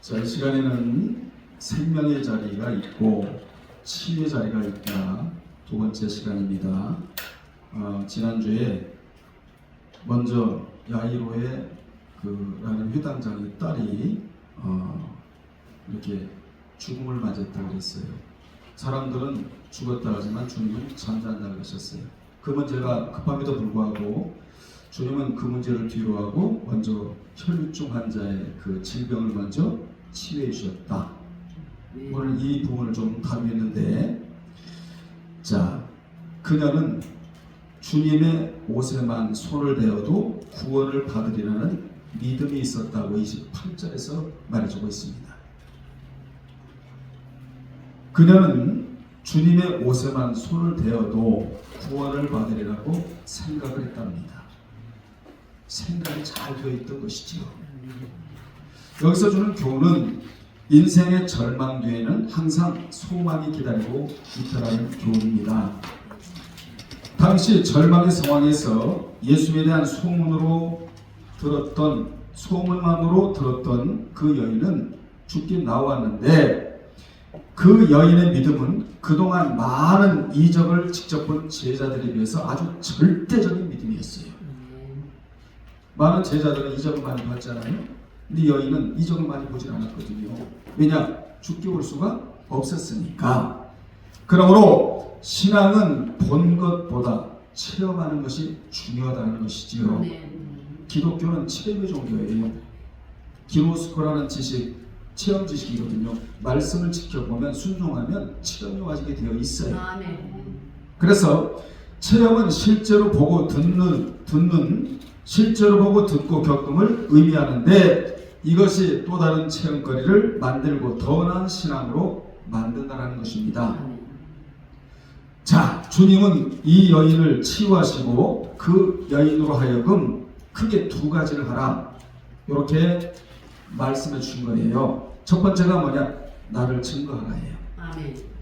자, 이 시간에는 생명의 자리가 있고 치유의 자리가 있다. 두 번째 시간입니다. 지난주에 먼저 야이로의 라는 회당장의 딸이 이렇게 죽음을 맞았다고 그랬어요. 사람들은 죽었다 하지만 주님은 잠잠한다고 하셨어요. 그 문제가 급함에도 불구하고 주님은 그 문제를 뒤로하고 먼저 혈류증 환자의 그 질병을 먼저 치유해 주셨다. 오늘 이 부분을 좀 다루겠는데, 자, 그녀는 주님의 옷에만 손을 대어도 구원을 받으리라는 믿음이 있었다고 28절에서 말해주고 있습니다. 그녀는 주님의 옷에만 손을 대어도 구원을 받으리라고 생각을 했답니다. 생각이 잘 되어 있던 것이지요. 여기서 주는 교훈은 인생의 절망 뒤에는 항상 소망이 기다리고 있다는 교훈입니다. 당시 절망의 상황에서 예수에 대한 소문만으로 들었던 그 여인은 죽게 나왔는데, 그 여인의 믿음은 그동안 많은 이적을 직접 본 제자들에 비해서 아주 절대적인 믿음이었어요. 많은 제자들은 이적을 많이 봤잖아요. 근데 여인은 이적을 많이 보지 않았거든요. 왜냐? 죽게 올 수가 없었으니까. 그러므로 신앙은 본 것보다 체험하는 것이 중요하다는 것이지요. 기독교는 체험의 종교예요. 기노스코라는 지식, 체험 지식이거든요. 말씀을 지켜보면, 순종하면 체험이 와지게 되어 있어요. 그래서 체험은 실제로 보고 듣는 실제로 보고 듣고 겪음을 의미하는데, 이것이 또 다른 체험거리를 만들고 더 나은 신앙으로 만든다는 것입니다. 자, 주님은 이 여인을 치유하시고 그 여인으로 하여금 크게 두 가지를 하라, 이렇게 말씀해 주신 거예요. 첫 번째가 뭐냐? 나를 증거하라예요.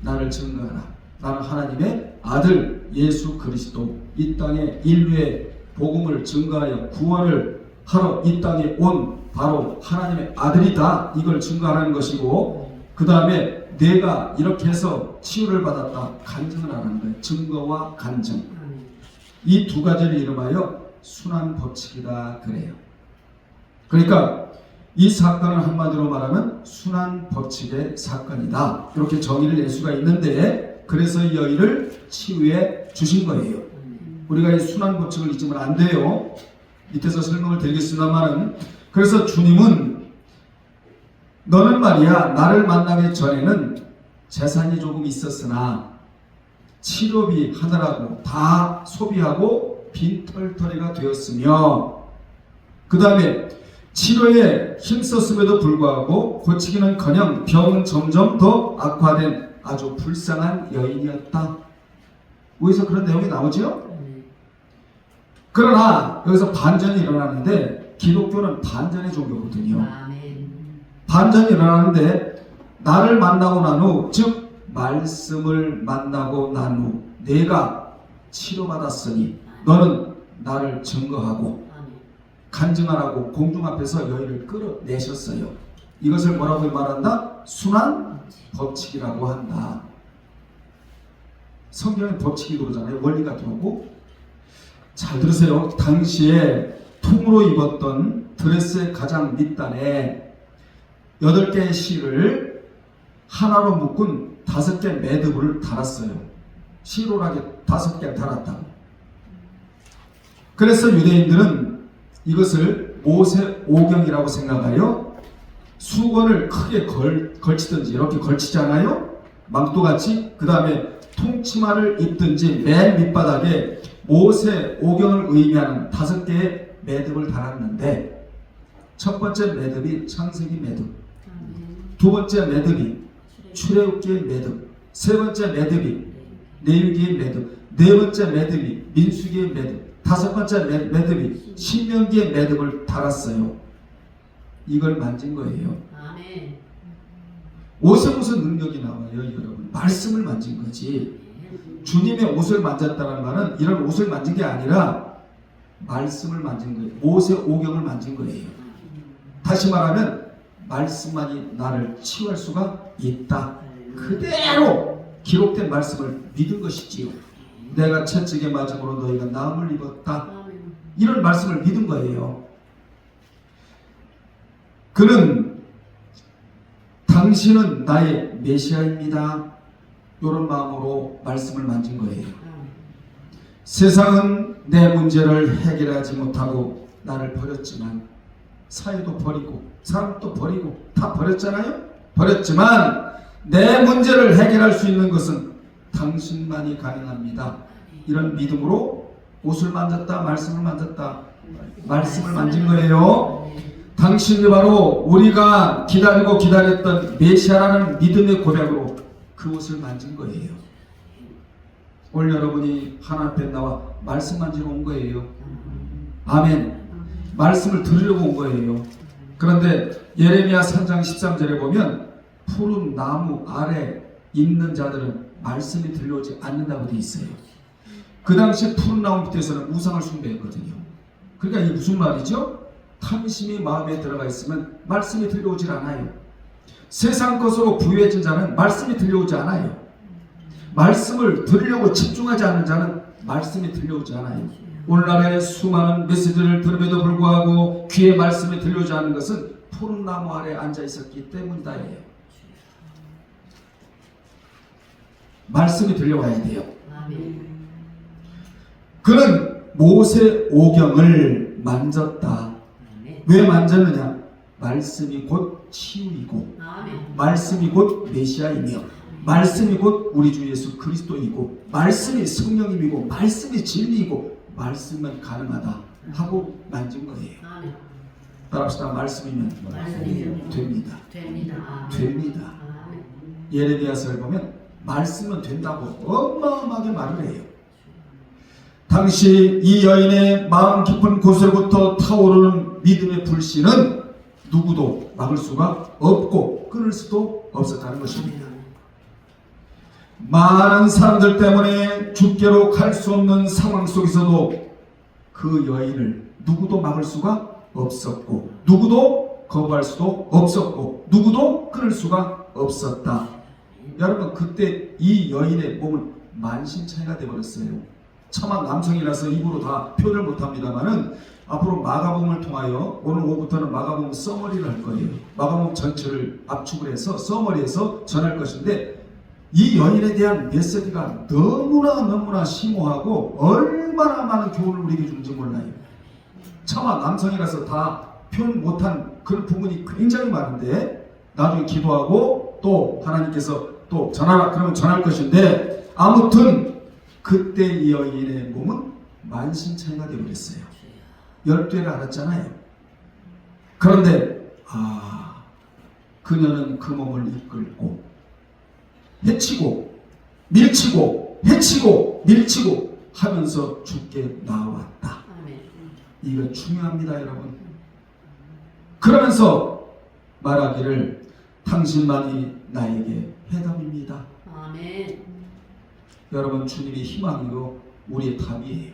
나를 증거하라. 나는 하나님의 아들 예수 그리스도, 이 땅에 인류의 복음을 증거하여 구원을 하러 이 땅에 온 바로 하나님의 아들이다. 이걸 증거하라는 것이고, 그 다음에 내가 이렇게 해서 치유를 받았다, 간증을 하라는 거예요. 증거와 간증. 이 두 가지를 이름하여 순환 법칙이다 그래요. 그러니까 이 사건은 한마디로 말하면 순환 법칙의 사건이다, 이렇게 정의를 낼 수가 있는데, 그래서 이 여인을 치유해 주신 거예요. 우리가 이 순환 법칙을 잊으면 안 돼요. 밑에서 설명을 드리겠습니다만은, 그래서 주님은 너는 말이야, 나를 만나기 전에는 재산이 조금 있었으나 치료비 하느라고 다 소비하고 빈털터리가 되었으며, 그 다음에 치료에 힘썼음에도 불구하고 고치기는커녕 병은 점점 더 악화된 아주 불쌍한 여인이었다. 어디서 그런 내용이 나오죠? 그러나 여기서 반전이 일어나는데, 기독교는 반전의 종교거든요. 반전이 일어나는데, 나를 만나고 난 후, 즉 말씀을 만나고 난 후 내가 치료받았으니 너는 나를 증거하고 간증하라고 공중 앞에서 여인을 끌어내셨어요. 이것을 뭐라고 말한다? 순환 법칙이라고 한다. 성경의 법칙이 그러잖아요. 원리가 들어오고. 잘 들으세요. 당시에 통으로 입었던 드레스의 가장 밑단에 8개의 실을 하나로 묶은 5개 매듭을 달았어요. 실오라게 5개 달았다고. 그래서 유대인들은 이것을 모세오경이라고 생각하여 수건을 크게 걸치든지 이렇게 걸치잖아요. 망토같이. 그 다음에 통치마를 입든지 맨 밑바닥에 모세오경을 의미하는 5개의 매듭을 달았는데, 첫 번째 매듭이 창세기 매듭, 두 번째 매듭이 출애굽기의 매듭, 세 번째 매듭이 레위기의 매듭, 네 번째 매듭이 민수기의 매듭, 다섯 번째 매듭이 신명기의 매듭을 달았어요. 이걸 만진 거예요. 옷에 무슨 능력이 나와요, 여러분? 말씀을 만진 거지. 주님의 옷을 만졌다는 말은 이런 옷을 만진 게 아니라 말씀을 만진 거예요. 모세오경을 만진 거예요. 다시 말하면 말씀만이 나를 치유할 수가 있다. 그대로 기록된 말씀을 믿은 것이지요. 내가 채찍에 맞음으로 너희가 나음을 입었다. 이런 말씀을 믿은 거예요. 그는 당신은 나의 메시아입니다. 이런 마음으로 말씀을 만진 거예요. 세상은 내 문제를 해결하지 못하고 나를 버렸지만, 사회도 버리고 사람도 버리고 다 버렸잖아요. 버렸지만 내 문제를 해결할 수 있는 것은 당신만이 가능합니다. 이런 믿음으로 옷을 만졌다, 말씀을 만졌다, 말씀을 만진 거예요. 당신이 바로 우리가 기다리고 기다렸던 메시아라는 믿음의 고백으로 그 옷을 만진 거예요. 오늘 여러분이 하나님 앞에 나와 말씀 만지러 온 거예요. 아멘. 말씀을 들으려고 온 거예요. 그런데 예레미야 3장 13절에 보면 푸른 나무 아래 있는 자들은 말씀이 들려오지 않는다고 되어 있어요. 그 당시 푸른 나무 밑에서는 우상을 숭배했거든요. 그러니까 이게 무슨 말이죠? 탐심이 마음에 들어가 있으면 말씀이 들려오질 않아요. 세상 것으로 부유해진 자는 말씀이 들려오지 않아요. 말씀을 들으려고 집중하지 않는 자는 말씀이 들려오지 않아요. 오늘날의 수많은 메시지를 들음에도 불구하고 귀에 말씀이 들려오지 않는 것은 푸른 나무 아래 앉아 있었기 때문이다예요. 말씀이 들려와야 돼요. 그는 모세 오경을 만졌다. 왜 만졌느냐? 말씀이 곧 치유이고, 말씀이 곧 메시아이며, 말씀이 곧 우리 주 예수 그리스도이고, 말씀이 성령님이고, 말씀이 진리이고, 말씀은 가능하다 하고 만진 거예요. 따라합시다. 말씀이면 됩니다. 됩니다. 예레미야서를 보면 말씀은 된다고 어마어마하게 말을 해요. 당시 이 여인의 마음 깊은 곳으로부터 타오르는 믿음의 불씨는 누구도 막을 수가 없고 끊을 수도 없었다는 것입니다. 많은 사람들 때문에 주께로 갈 수 없는 상황 속에서도 그 여인을 누구도 막을 수가 없었고, 누구도 거부할 수도 없었고, 누구도 끊을 수가 없었다. 여러분, 그때 이 여인의 몸은 만신창이가 되어버렸어요. 차마 남성이라서 입으로 다 표현을 못합니다만은 앞으로 마가복음을 통하여 오늘 오후부터는 마가복음 서머리를 할 거예요. 마가복음 전체를 압축을 해서 서머리해서 전할 것인데, 이 여인에 대한 메시지가 너무나 심오하고 얼마나 많은 교훈을 우리에게 주는지 몰라요. 차마 남성이라서 다 표현 못한 그런 부분이 굉장히 많은데, 나중에 기도하고 또 하나님께서 또 전하라 그러면 전할 것인데, 아무튼 그때 이 여인의 몸은 만신창이가 되어버렸어요. 12회를 알았잖아요. 그런데 그녀는 그 몸을 이끌고 해치고 밀치고 해치고 밀치고 하면서 주께 나왔다. 이거 중요합니다, 여러분. 그러면서 말하기를 당신만이 나에게 해답입니다. 아멘. 여러분, 주님이 희망이고 우리의 답이에요.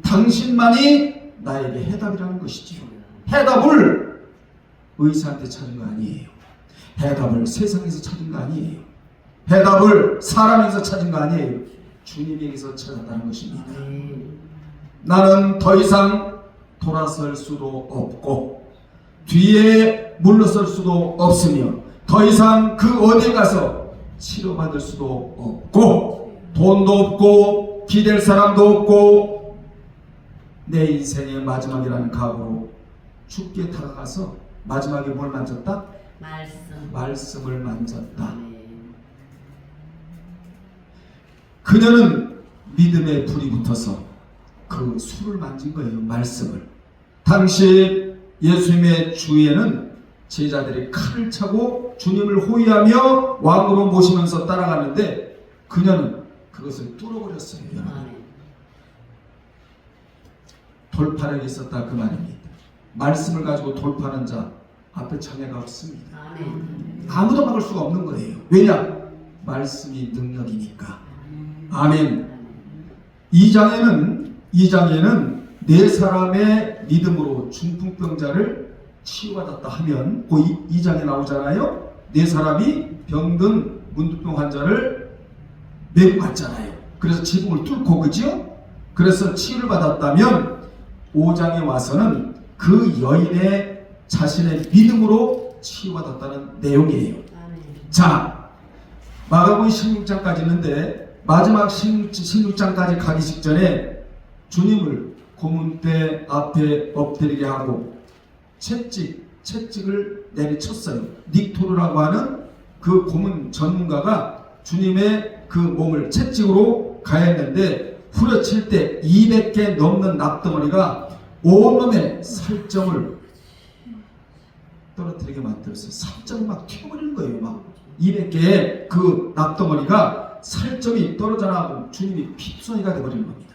당신만이 나에게 해답이라는 것이지요. 해답을 의사한테 찾은 거 아니에요. 해답을 세상에서 찾은 거 아니에요. 해답을 사람에서 찾은 거 아니에요. 주님에게서 찾았다는 것입니다. 나는 더 이상 돌아설 수도 없고 뒤에 물러설 수도 없으며 더 이상 그 어디에 가서 치료받을 수도 없고 돈도 없고 기댈 사람도 없고 내 인생의 마지막이라는 각오로 죽게 다가가서 마지막에 뭘 만졌다? 말씀을 만졌다. 그녀는 믿음의 불이 붙어서 그 술을 만진 거예요. 말씀을. 당시 예수님의 주위에는 제자들이 칼을 차고 주님을 호위하며 왕으로 모시면서 따라가는데 그녀는 그것을 뚫어버렸어요. 돌파력이 있었다 그 말입니다. 말씀을 가지고 돌파하는 자 앞에 장애가 없습니다. 아무도 막을 수가 없는 거예요. 왜냐? 말씀이 능력이니까. 아멘. 2장에는 네 사람의 믿음으로 중풍병자를 치유받았다 하면 그 2장에 나오잖아요. 네 사람이 병든 문둥병 환자를 메고 갔잖아요. 그래서 지붕을 뚫고, 그죠? 그래서 치유를 받았다면 5장에 와서는 그 여인의 자신의 믿음으로 치유받았다는 내용이에요. 자, 마가복음 16장까지 있는데 마지막 16장까지 가기 직전에 주님을 고문대 앞에 엎드리게 하고 채찍을 내리쳤어요. 닉토르라고 하는 그 고문 전문가가 주님의 그 몸을 채찍으로 가했는데 후려칠 때 200개 넘는 납덩어리가 온몸에 살점을 떨어뜨리게 만들었어요. 살점이 막 튀어버리는 거예요. 막 200개의 그 납덩어리가 살점이 떨어져 나가고 주님이 피투성이가 되어버리는 겁니다.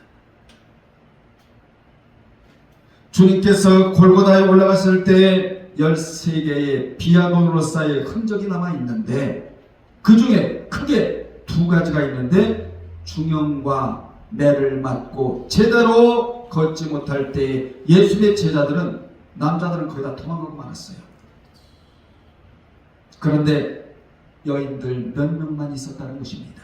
주님께서 골고다에 올라갔을 때 13개의 비아노로 쌓여 흔적이 남아있는데 그 중에 크게 2가지가 있는데 중형과 매를 맞고 제대로 걷지 못할 때 예수님의 제자들은, 남자들은 거의 다 도망가고 말았어요. 그런데 여인들 몇 명만 있었다는 것입니다.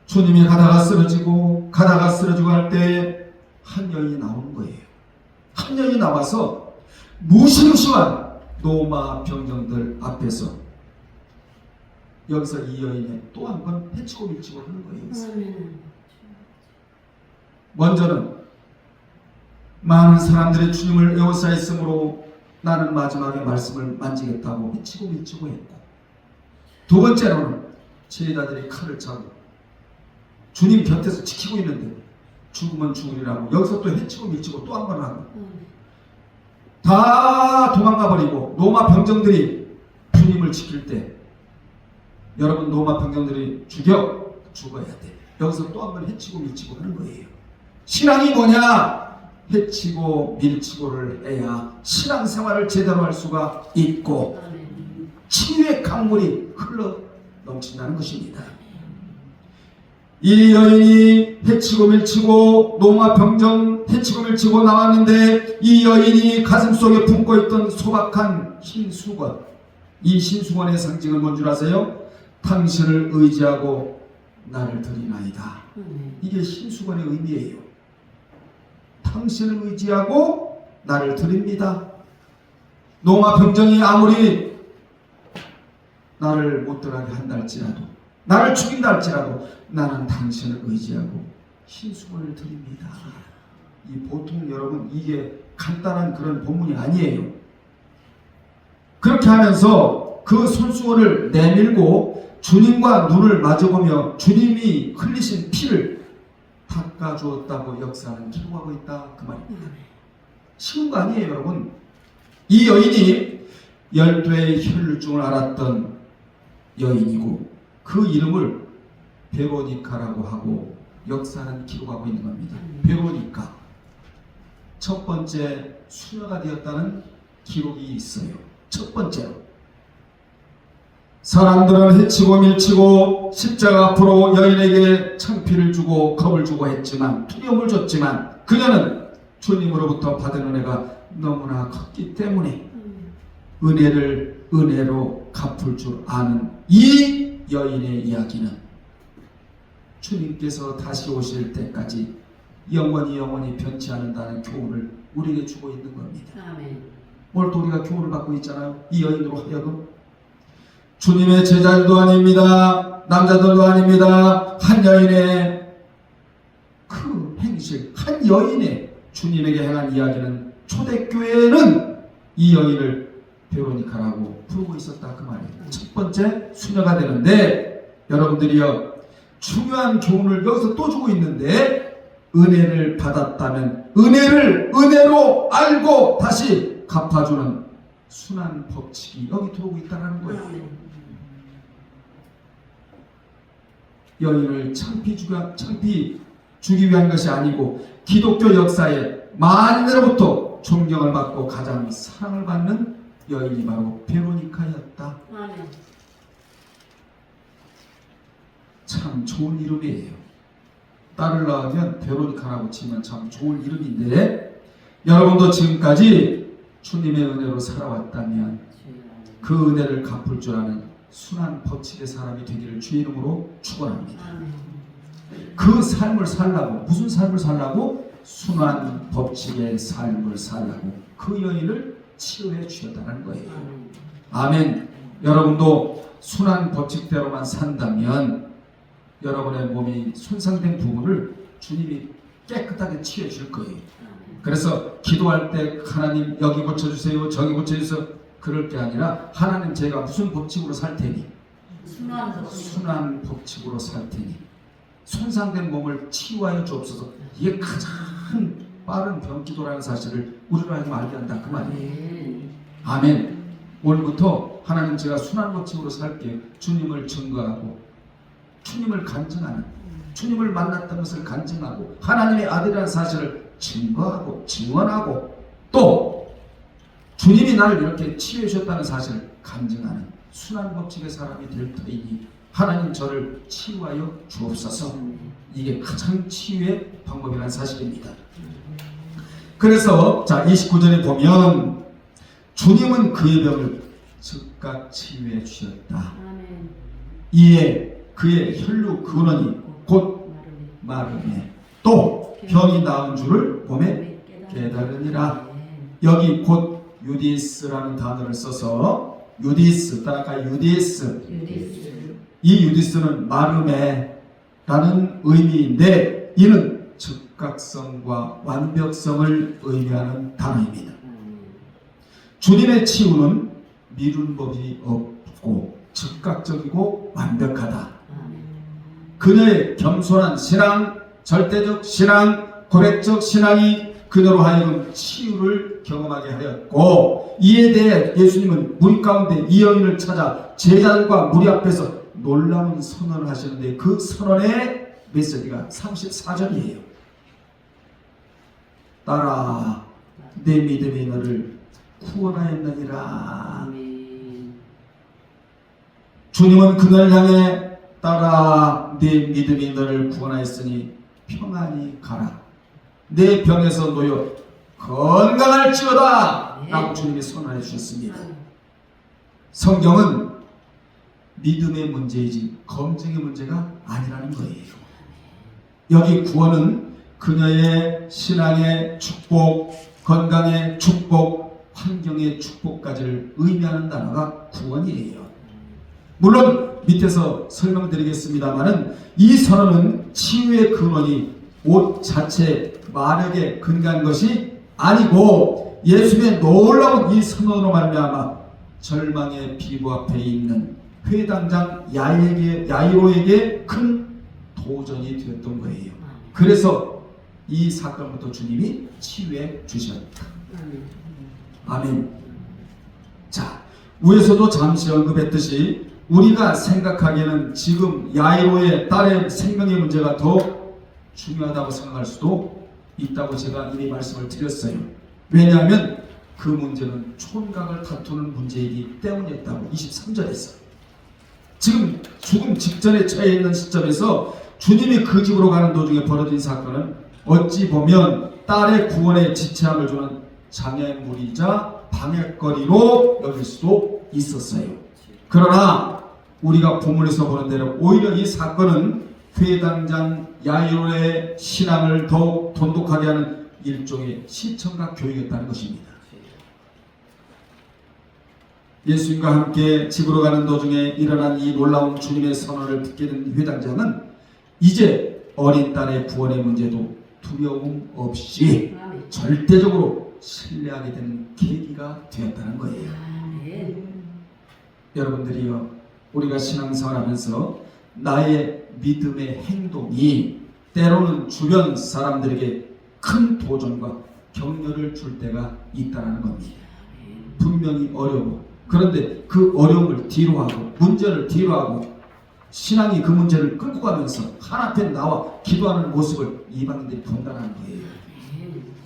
주님이 가다가 쓰러지고 할 때 한 여인이 나오는 거예요. 한 여인이 나와서 무시무시한 로마 병정들 앞에서 여기서 이 여인이 또 한 번 해치고 밀치고 하는 거예요. 먼저는 많은 사람들이 주님을 에워싸였으므로 나는 마지막에 말씀을 만지겠다고 해치고 밀치고 했고, 두 번째로는 제자들이 칼을 차고 주님 곁에서 지키고 있는데 죽으면 죽으리라고 여기서 또 해치고 밀치고 또 한 번 하고 다 도망가 버리고, 로마 병정들이 주님을 지킬 때 여러분 로마 병정들이 죽어야 돼. 여기서 또 한 번 해치고 밀치고 하는 거예요. 신앙이 뭐냐? 해치고 밀치고를 해야 신앙생활을 제대로 할 수가 있고 치유의 강물이 흘러 넘친다는 것입니다. 이 여인이 해치고 밀치고 로마 병정 해치고 밀치고 나왔는데 이 여인이 가슴속에 품고 있던 소박한 흰 수건, 이 흰 수건의 상징은 뭔 줄 아세요? 당신을 의지하고 나를 드리나이다. 이게 흰 수건의 의미예요. 당신을 의지하고 나를 드립니다. 로마 병정이 아무리 나를 못 들어가게 한다 할지라도, 나를 죽인다 할지라도 나는 당신을 의지하고 흰 수건을 드립니다. 이 보통 여러분 이게 간단한 그런 본문이 아니에요. 그렇게 하면서 그 손수건을 내밀고 주님과 눈을 마주보며 주님이 흘리신 피를 닦아주었다고 역사는 기록하고 있다, 그 말입니다. 쉬운 거 아니에요, 여러분. 이 여인이 12의 혈루증을 앓았던 여인이고 그 이름을 베로니카라고 하고 역사는 기록하고 있는 겁니다. 베로니카, 첫 번째 수녀가 되었다는 기록이 있어요. 첫 번째로 사람들은 해치고 밀치고 십자가 앞으로 여인에게 창피를 주고 겁을 주고 했지만, 두려움을 줬지만 그녀는 주님으로부터 받은 은혜가 너무나 컸기 때문에 은혜를 은혜로 갚을 줄 아는 이 여인의 이야기는 주님께서 다시 오실 때까지 영원히 변치 않는다는 교훈을 우리에게 주고 있는 겁니다. 오늘 또 우리가 교훈을 받고 있잖아요. 이 여인으로 하여금 주님의 제자들도 아닙니다. 남자들도 아닙니다. 한 여인의 그 행실, 한 여인의 주님에게 행한 이야기는 초대교회는 이 여인을 베로니카라고 부르고 있었다, 그 말이에요. 첫 번째 수녀가 되는데, 여러분들이요, 중요한 교훈을 여기서 또 주고 있는데, 은혜를 받았다면 은혜를 은혜로 알고 다시 갚아주는 순환 법칙이 여기 들어오고 있다는 거예요. 여인을 창피 주기 위한 것이 아니고 기독교 역사에 만인으로부터 존경을 받고 가장 사랑을 받는 여인이 바로 베로니카였다. 참 좋은 이름이에요. 딸을 낳으면 베로니카라고 치면 참 좋은 이름인데, 여러분도 지금까지 주님의 은혜로 살아왔다면 그 은혜를 갚을 줄 아는 순한 법칙의 사람이 되기를 주의 이름으로 축원합니다. 그 삶을 살라고, 무슨 삶을 살라고? 순한 법칙의 삶을 살라고 그 여인을 치유해 주셨다는 거예요. 아멘. 여러분도 순한 법칙대로만 산다면 여러분의 몸이 손상된 부분을 주님이 깨끗하게 치유해 줄 거예요. 그래서 기도할 때 하나님 여기 고쳐주세요, 저기 고쳐주세요 그럴 게 아니라 하나님 제가 무슨 법칙으로 살 테니 순한 법칙으로 살 테니 손상된 몸을 치유하여 주옵소서. 이게 가장 빠른 병기도라는 사실을 우리로 하여금 알게 한다 그 말이에요. 아멘. 오늘부터 하나님 제가 순한 법칙으로 살게요. 주님을 증거하고 주님을 간증하는, 주님을 만났다는 것을 간증하고 하나님의 아들이라는 사실을 증거하고 증언하고 또 주님이 나를 이렇게 치유해 주셨다는 사실을 간증하는 순한 법칙의 사람이 될 터이니 하나님 저를 치유하여 주옵소서. 이게 가장 치유의 방법이라는 사실입니다. 그래서 자 29절에 보면 주님은 그의 병을 즉각 치유해 주셨다. 이에 그의 혈루 근원이 곧 마르매 또 병이 나은 줄을 몸에 깨달으니라. 여기 곧 유디스라는 단어를 써서 유디스 따라가 유디스 이 유디스는 마르메라는 의미인데 이는 즉각성과 완벽성을 의미하는 단어입니다. 주님의 치유는 미룬 법이 없고 즉각적이고 완벽하다. 그녀의 겸손한 신앙, 절대적 신앙, 고백적 신앙이 그녀로 하여금 치유를 경험하게 하였고 이에 대해 예수님은 무리 가운데 이 여인을 찾아 제자들과 무리 앞에서 놀라운 선언을 하시는데 그 선언의 메시지가 34절이에요. 따라 내 믿음이 너를 구원하였느니라. 주님은 그녀를 향해 따라 내 믿음이 너를 구원하였으니 평안히 가라. 내 병에서 놓여 건강할지어다 라고 주님이 선언해 주셨습니다. 성경은 믿음의 문제이지 검증의 문제가 아니라는 거예요. 여기 구원은 그녀의 신앙의 축복, 건강의 축복, 환경의 축복까지를 의미하는 단어가 구원이에요. 물론 밑에서 설명드리겠습니다만은 이 선언은 치유의 근원이 옷 자체 마력에 근거한 것이 아니고 예수님의 놀라운 이 선언으로 말미암아 절망의 비부 앞에 있는 회당장 야이로에게 큰 도전이 되었던 거예요. 그래서 이 사건부터 주님이 치유해 주셨다. 아멘. 자, 위에서도 잠시 언급했듯이 우리가 생각하기에는 지금 야이로의 딸의 생명의 문제가 더 중요하다고 생각할 수도 있다고 제가 이미 말씀을 드렸어요. 왜냐하면 그 문제는 촌각을 다투는 문제이기 때문이었다고 23절에서 지금 죽음 직전에 처해 있는 시점에서 주님이 그 집으로 가는 도중에 벌어진 사건은 어찌 보면 딸의 구원에 지체함을 주는 장애물이자 방해거리로 여길 수도 있었어요. 그러나 우리가 본문에서 보는 대로 오히려 이 사건은 회당장 야이로의 신앙을 더욱 돈독하게 하는 일종의 시청각 교육이었다는 것입니다. 예수님과 함께 집으로 가는 도중에 일어난 이 놀라운 주님의 선언을 듣게 된 회당장은 이제 어린 딸의 구원의 문제도 두려움 없이 절대적으로 신뢰하게 되는 계기가 되었다는 거예요. 여러분들이요, 우리가 신앙생활하면서 나의 믿음의 행동이 때로는 주변 사람들에게 큰 도전과 격려를 줄 때가 있다는 겁니다. 분명히 어려워. 그런데 그 어려움을 뒤로하고 문제를 뒤로하고 신앙이 그 문제를 끌고 가면서 하나님 나와 기도하는 모습을 이방인들이 본다는 거예요.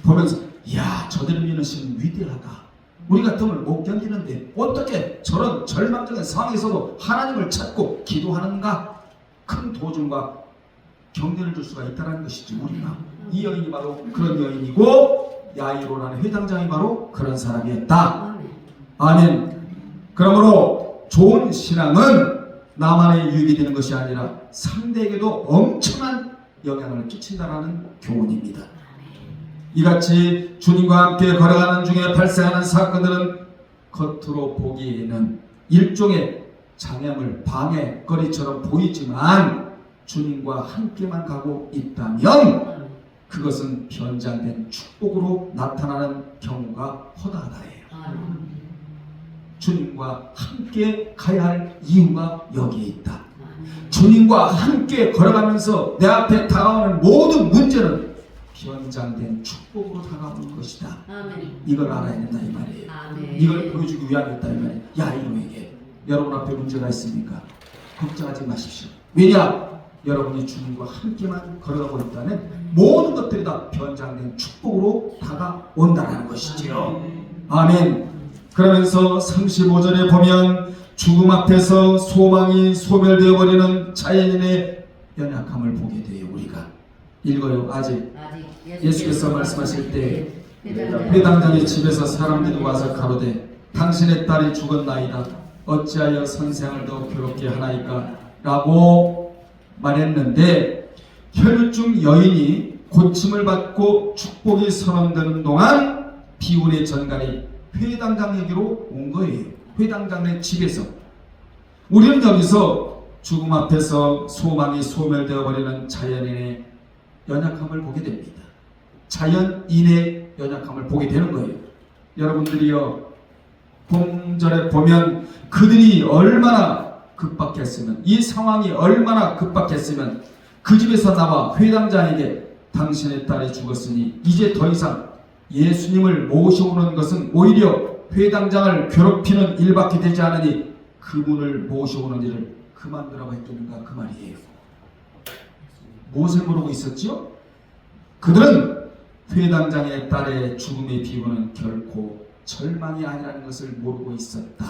보면서 이야, 저들을 믿는 신은 위대하다. 우리 같으면 못 견디는데 어떻게 저런 절망적인 상황에서도 하나님을 찾고 기도하는가? 큰 도전과 격려를 줄 수가 있다는 것이지. 우리가 이 여인이 바로 그런 여인이고 야이로라는 회당장이 바로 그런 사람이었다. 아멘. 그러므로 좋은 신앙은 나만의 유익이 되는 것이 아니라 상대에게도 엄청난 영향을 끼친다라는 교훈입니다. 이같이 주님과 함께 걸어가는 중에 발생하는 사건들은 겉으로 보기에는 일종의 장애물, 방해거리처럼 보이지만 주님과 함께만 가고 있다면 그것은 변장된 축복으로 나타나는 경우가 허다하다예요. 주님과 함께 가야 할 이유가 여기에 있다. 주님과 함께 걸어가면서 내 앞에 다가오는 모든 문제는 변장된 축복으로 다가오는 것이다. 이걸 알아야 된다 이 말이에요. 이걸 보여주기 위함이었다 이 말이에요. 야이로에게 여러분 앞에 문제가 있습니까? 걱정하지 마십시오. 왜냐? 여러분이 주님과 함께만 걸어가고 있다면 모든 것들이 다 변장된 축복으로 다가온다는 것이지요. 아멘. 그러면서 35절에 보면 죽음 앞에서 소망이 소멸되어 버리는 자연인의 연약함을 보게 돼요. 우리가 읽어요. 아직 예수께서 말씀하실 때 회당장의 집에서 사람들이 와서 가로되 당신의 딸이 죽었나이다. 어찌하여 선생을 더 괴롭게 하나이까? 라고 말했는데 혈류증 여인이 고침을 받고 축복이 선언되는 동안 비운의 전갈이 회당장에게로 온 거예요. 회당장의 집에서. 우리는 여기서 죽음 앞에서 소망이 소멸되어 버리는 자연인의 연약함을 보게 됩니다. 자연인의 연약함을 보게 되는 거예요. 여러분들이요, 본절에 보면 그들이 얼마나 급박했으면, 이 상황이 얼마나 급박했으면 그 집에서 나와 회당장에게 당신의 딸이 죽었으니 이제 더 이상 예수님을 모셔오는 것은 오히려 회당장을 괴롭히는 일밖에 되지 않으니 그분을 모셔오는 일을 그만두라고 했겠는가 그 말이에요. 무엇을 모르고 있었지요? 그들은 회당장의 딸의 죽음의 비유는 결코 절망이 아니라는 것을 모르고 있었다.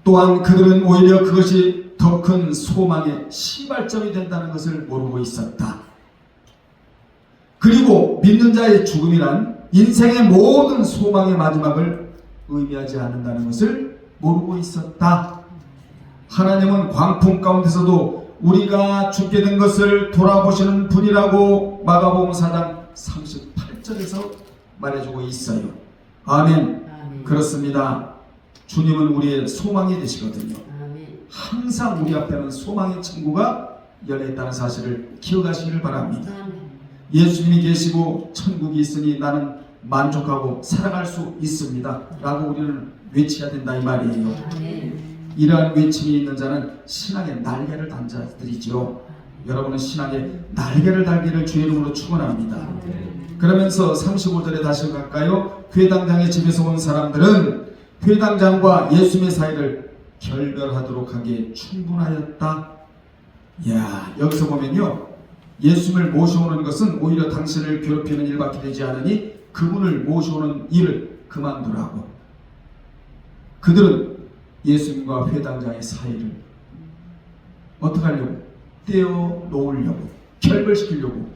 또한 그들은 오히려 그것이 더 큰 소망의 시발점이 된다는 것을 모르고 있었다. 그리고 믿는 자의 죽음이란 인생의 모든 소망의 마지막을 의미하지 않는다는 것을 모르고 있었다. 하나님은 광풍 가운데서도 우리가 죽게 된 것을 돌아보시는 분이라고 마가복음 4장 38절에서 말해주고 있어요. 아멘. 그렇습니다. 주님은 우리의 소망이 되시거든요. 항상 우리 앞에는 소망의 창구가 열려있다는 사실을 기억하시길 바랍니다. 예수님이 계시고 천국이 있으니 나는 만족하고 살아갈 수 있습니다 라고 우리는 외쳐야 된다 이 말이에요. 이러한 외침이 있는 자는 신앙의 날개를 단 자들이죠. 여러분은 신앙의 날개를 달기를 주의 이름으로 축원합니다. 그러면서 35절에 다시 갈까요? 회당장의 집에서 온 사람들은 회당장과 예수님의 사이를 결별하도록 하기에 충분하였다. 야, 여기서 보면요, 예수님을 모셔오는 것은 오히려 당신을 괴롭히는 일밖에 되지 않으니 그분을 모셔오는 일을 그만두라고. 그들은 예수님과 회당장의 사이를 어떻게 하려고? 떼어 놓으려고, 결별시키려고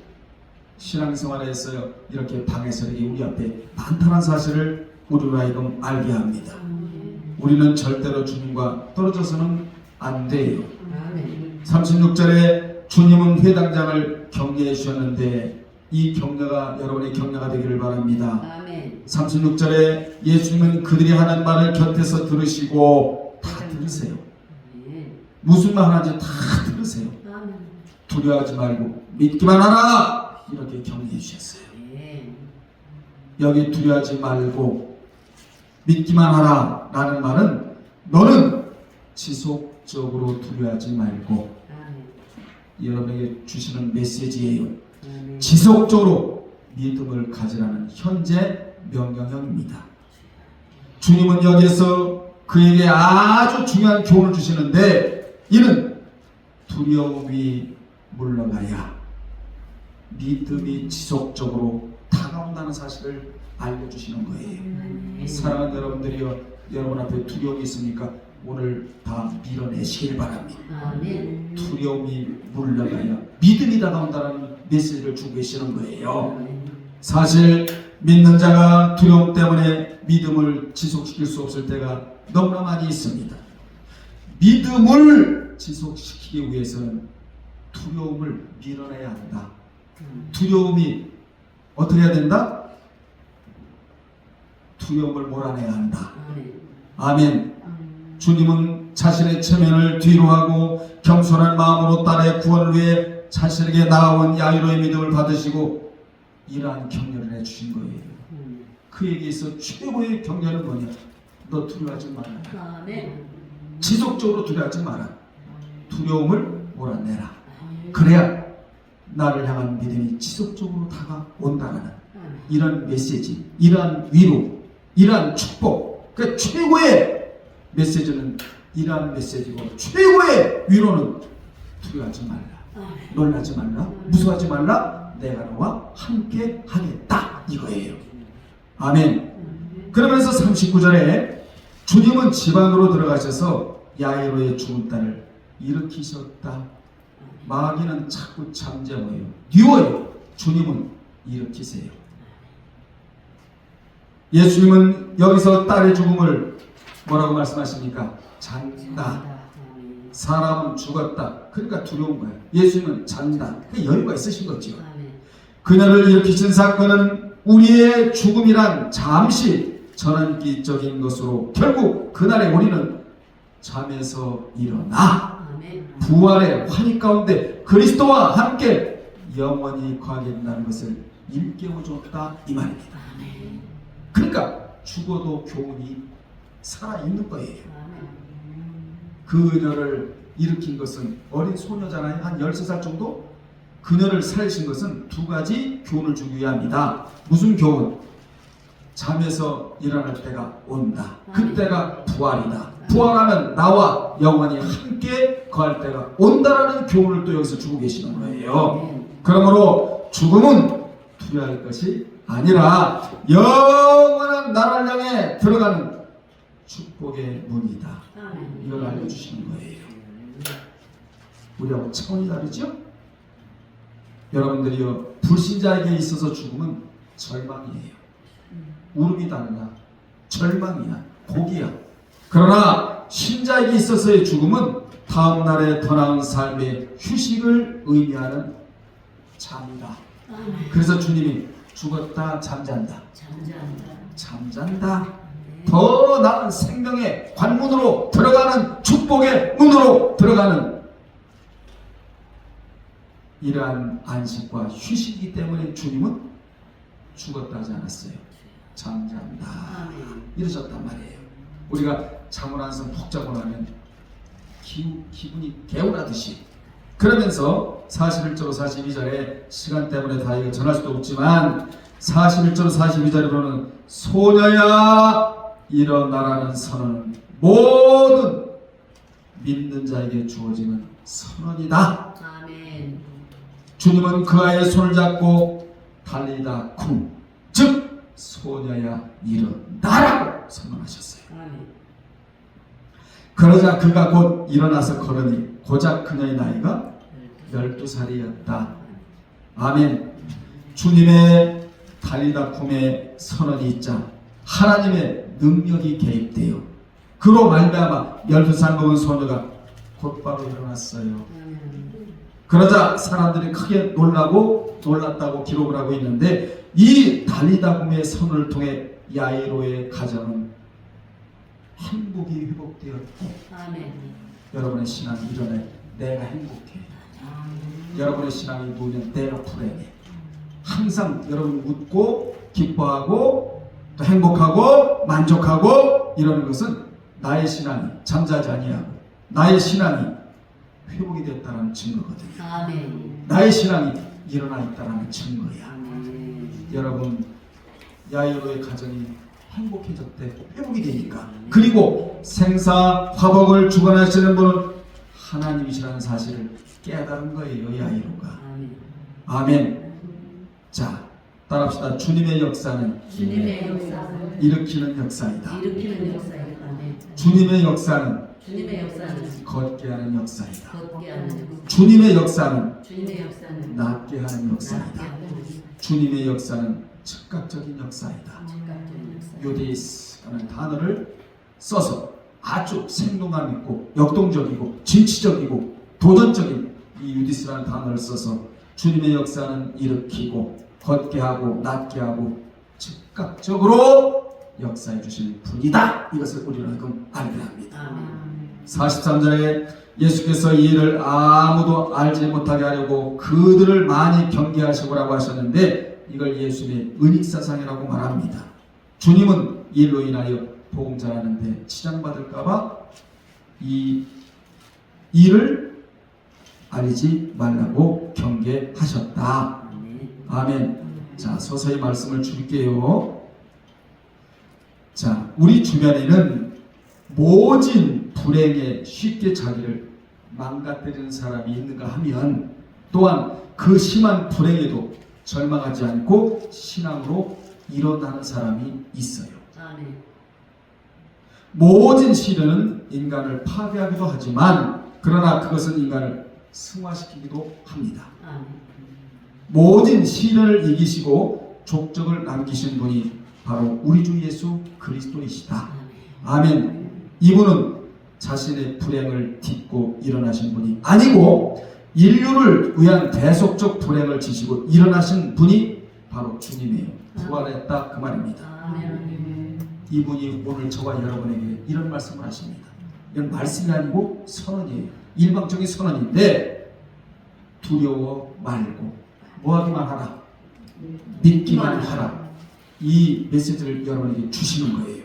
신앙생활에서 이렇게 방해설이 우리 앞에 많다는 사실을 우리로 하여금 알게 합니다. 우리는 절대로 주님과 떨어져서는 안 돼요. 36절에 주님은 회당장을 격려해 주셨는데 이 격려가 여러분의 격려가 되기를 바랍니다. 36절에 예수님은 그들이 하는 말을 곁에서 들으시고 다 들으세요. 무슨 말 하는지 다 들으세요. 두려워하지 말고 믿기만 하라 이렇게 격려해 주셨어요. 여기 두려워하지 말고 믿기만 하라 라는 말은 너는 지속적으로 두려워하지 말고 여러분에게 주시는 메시지예요. 지속적으로 믿음을 가지라는 현재 명령형입니다. 주님은 여기에서 그에게 아주 중요한 교훈을 주시는데 이는 두려움이 물러가야 믿음이 지속적으로 다가온다는 사실을 알려주시는 거예요. 사랑하는 여러분들이요, 여러분 앞에 두려움이 있습니까? 오늘 다 밀어내시길 바랍니다. 두려움이 물러가야 믿음이 다가온다는 메시지를 주고 계시는 거예요. 사실 믿는 자가 두려움 때문에 믿음을 지속시킬 수 없을 때가 너무나 많이 있습니다. 믿음을 지속시키기 위해서는 두려움을 밀어내야 한다. 두려움이 어떻게 해야 된다? 두려움을 몰아내야 한다. 아멘. 주님은 자신의 체면을 뒤로 하고 겸손한 마음으로 딸의 구원을 위해 자신에게 나아온 야이로의 믿음을 받으시고 이러한 격려를 해주신 거예요. 그에게 있어 최고의 격려는 뭐냐? 너 두려워하지 마라. 아멘. 지속적으로 두려워하지 마라. 두려움을 몰아내라. 그래야 나를 향한 믿음이 지속적으로 다가온다는 이런 메시지, 이러한 위로, 이러한 축복. 그 최고의 메시지는 이러한 메시지고 최고의 위로는 두려워하지 말라. 놀라지 말라. 무서워하지 말라. 내가 너와 함께 하겠다. 이거예요. 아멘. 그러면서 39절에 주님은 집 안으로 들어가셔서 야이로의 죽은 딸을 일으키셨다. 마귀는 자꾸 잠재워요. 뉘워요. 주님은 일으키세요. 예수님은 여기서 딸의 죽음을 뭐라고 말씀하십니까? 잔다. 사람은 죽었다. 그러니까 두려운 거예요. 예수님은 잔다. 여유가 있으신 거죠. 그녀를 일으키신 사건은 우리의 죽음이란 잠시 전환기적인 것으로 결국 그날에 우리는 잠에서 일어나 부활의 환희 가운데 그리스도와 함께 영원히 거하게 된다는 것을 일깨워줬다 이 말입니다. 그러니까 죽어도 교훈이 살아있는 거예요. 그녀를 일으킨 것은 어린 소녀잖아요. 한 13살 정도? 그녀를 살리신 것은 두 가지 교훈을 주기 위함이다. 무슨 교훈? 잠에서 일어날 때가 온다. 그때가 부활이다. 부활하면 나와 영원히 함께 거할 때가 온다라는 교훈을 또 여기서 주고 계시는 거예요. 그러므로 죽음은 두려워할 것이 아니라 영원한 나라를 향해 들어가는 축복의 문이다. 이걸 알려주시는 거예요. 우리하고 차원이 다르죠? 여러분들이요, 불신자에게 있어서 죽음은 절망이에요. 울음이 달라. 절망이야. 고기야. 그러나 신자에게 있어서의 죽음은 다음 날에 더 나은 삶의 휴식을 의미하는 잠이다. 그래서 주님이 죽었다 잠잔다. 잠잔다. 더 나은 생명의 관문으로 들어가는 축복의 문으로 들어가는 이러한 안식과 휴식이기 때문에 주님은 죽었다 하지 않았어요. 잠잔다 이러셨단 말이에요. 우리가 잠을 안서 푹 자고 나면 기분이 개운하듯이 그러면서 41절 42절에 시간 때문에 다 이거 전할 수도 없지만 41절 42절에로는 소녀야 일어나라는 선언은 모든 믿는 자에게 주어지는 선언이다. 아멘. 주님은 그 아이의 손을 잡고 달리다 쿵, 즉 소녀야 일어나라고 선언하셨어요. 아멘. 그러자 그가 곧 일어나서 걸으니 고작 그녀의 나이가 12살이었다. 아멘. 주님의 달리다 쿵의 선언이 있자 하나님의 능력이 개입돼요. 그로 말미암아 12살 먹은 소녀가 곧바로 일어났어요. 그러자 사람들이 크게 놀랐다고 기록을 하고 있는데 이 달리다굼의 선을 통해 야이로의 가정은 행복이 회복되었고 여러분의 신앙이 일어나 내가 행복해. 여러분의 신앙이 누우면 내가 불행해. 항상 여러분 웃고 기뻐하고 또 행복하고 만족하고 이러는 것은 나의 신앙이 잠자지 아니하고 나의 신앙이 회복이 됐다는 증거거든요. 아멘. 나의 신앙이 일어나 있다는 증거야. 여러분 야이로의 가정이 행복해졌대. 회복이 되니까. 그리고 생사 화복을 주관하시는 분은 하나님이시라는 사실을 깨달은 거예요. 야이로가. 아멘. 자, 따라합시다. 주님의 역사는 일으키는 역사이다. 주님의 역사는 걷게 하는 역사이다. 주님의 역사는 낫게 하는 역사이다. 주님의 역사는 즉각적인 역사이다. 즉각적인 역사. 유디스라는 단어를 써서 아주 생동감 있고 역동적이고 진취적이고 도전적인 이 유디스라는 단어를 써서 주님의 역사는 일으키고 걷게 하고 낫게 하고 즉각적으로 역사해 주실 분이다. 이것을 우리는 지금 알게 합니다. 43절에 예수께서 이 일을 아무도 알지 못하게 하려고 그들을 많이 경계하시고라고 하셨는데 이걸 예수님의 은익사상이라고 말합니다. 주님은 이 일로 인하여 복음 전하는데 치장받을까봐 이 일을 알리지 말라고 경계하셨다. 아멘. 자, 서서히 말씀을 줄게요. 자, 우리 주변에는 모진 불행에 쉽게 자기를 망가뜨리는 사람이 있는가 하면 또한 그 심한 불행에도 절망하지 않고 신앙으로 일어나는 사람이 있어요. 모진 시련은 인간을 파괴하기도 하지만 그러나 그것은 인간을 승화시키기도 합니다. 모진 시련을 이기시고 족적을 남기신 분이 바로 우리 주 예수 그리스도이시다. 아멘. 이분은 자신의 불행을 딛고 일어나신 분이 아니고 인류를 위한 대속적 불행을 지시고 일어나신 분이 바로 주님이에요. 부활했다 그 말입니다. 이분이 오늘 저와 여러분에게 이런 말씀을 하십니다. 이건 말씀이 아니고 선언이에요. 일방적인 선언인데 두려워 말고 뭐하기만 하라. 믿기만 하라. 이 메시지를 여러분에게 주시는 거예요.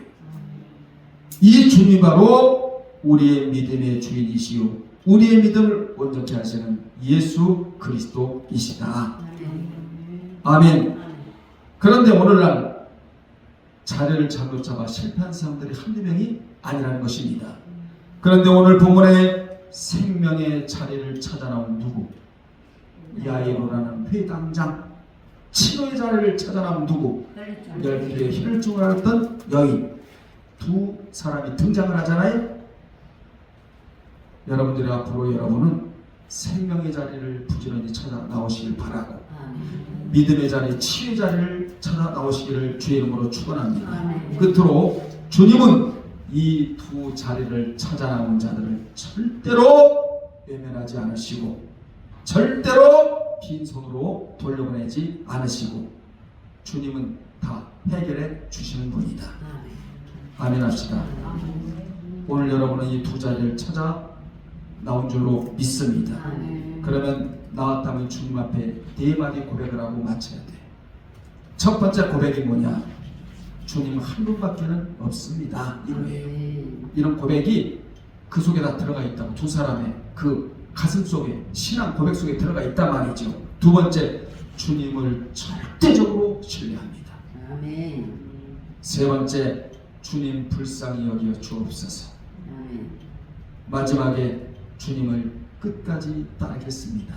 이 주님이 바로 우리의 믿음의 주인이시요 우리의 믿음을 온전케 하시는 예수 그리스도이시다. 아멘. 그런데 오늘날 자리를 잘못 잡아 실패한 사람들이 한두 명이 아니라는 것입니다. 그런데 오늘 본문에 생명의 자리를 찾아 나온 누구? 야이로라는 회당장, 치료의 자리를 찾아 나온 누구? 열두의 혈증을 앓았던 여인. 두 사람이 등장을 하잖아요. 여러분들이 앞으로 여러분은 생명의 자리를 부지런히 찾아 나오시길 바라고 믿음의 자리, 치유의 자리를 찾아 나오시기를 주의 이름으로 축원합니다. 끝으로 주님은 이 두 자리를 찾아 나온 자들을 절대로 외면하지 않으시고 절대로 빈손으로 돌려보내지 않으시고 주님은 다 해결해 주시는 분이다. 아멘 합시다. 오늘 여러분은 이 두 자리를 찾아 나온 줄로 믿습니다. 그러면 나왔다면 주님 앞에 네 마디 고백을 하고 마쳐야 돼. 첫 번째 고백이 뭐냐? 주님 한 분밖에는 없습니다. 이거예요. 이런 고백이 그 속에 다 들어가 있다고. 두 사람의 그 가슴 속에 신앙 고백 속에 들어가 있단 말이죠. 두 번째, 주님을 절대적으로 신뢰합니다. 세 번째, 주님 불쌍히 여겨 주옵소서. 마지막에 주님을 끝까지 따르겠습니다.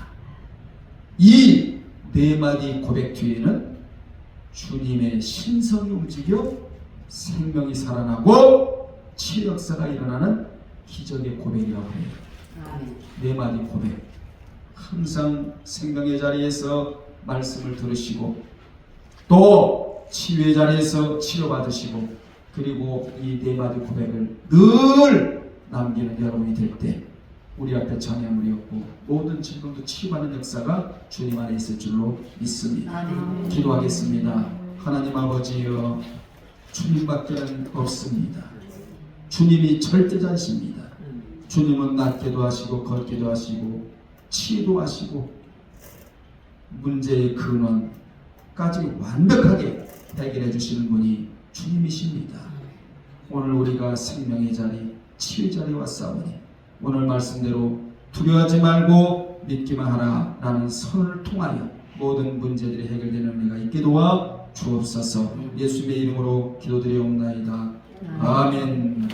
이 네 마디 고백 뒤에는 주님의 신성이 움직여 생명이 살아나고 치유 역사가 일어나는 기적의 고백이라고 해요. 네 마디 고백. 항상 생명의 자리에서 말씀을 들으시고 또 치유의 자리에서 치료받으시고 그리고 이 네 마디 고백을 늘 남기는 여러분이 될 때 우리 앞에 장애물이 없고 모든 질병도 치유받는 역사가 주님 안에 있을 줄로 믿습니다. 기도하겠습니다. 하나님 아버지여, 주님밖에는 없습니다. 주님이 절대자이십니다. 주님은 낫게도 하시고 걷기도 하시고 치유도 하시고 문제의 근원까지 완벽하게 해결해 주시는 분이 주님이십니다. 오늘 우리가 생명의 자리, 치유의 자리와 싸우니 오늘 말씀대로 두려워하지 말고 믿기만 하라 라는 선을 통하여 모든 문제들이 해결되는 은혜가 있게 도와 주옵소서. 예수님의 이름으로 기도드리옵나이다. 아멘.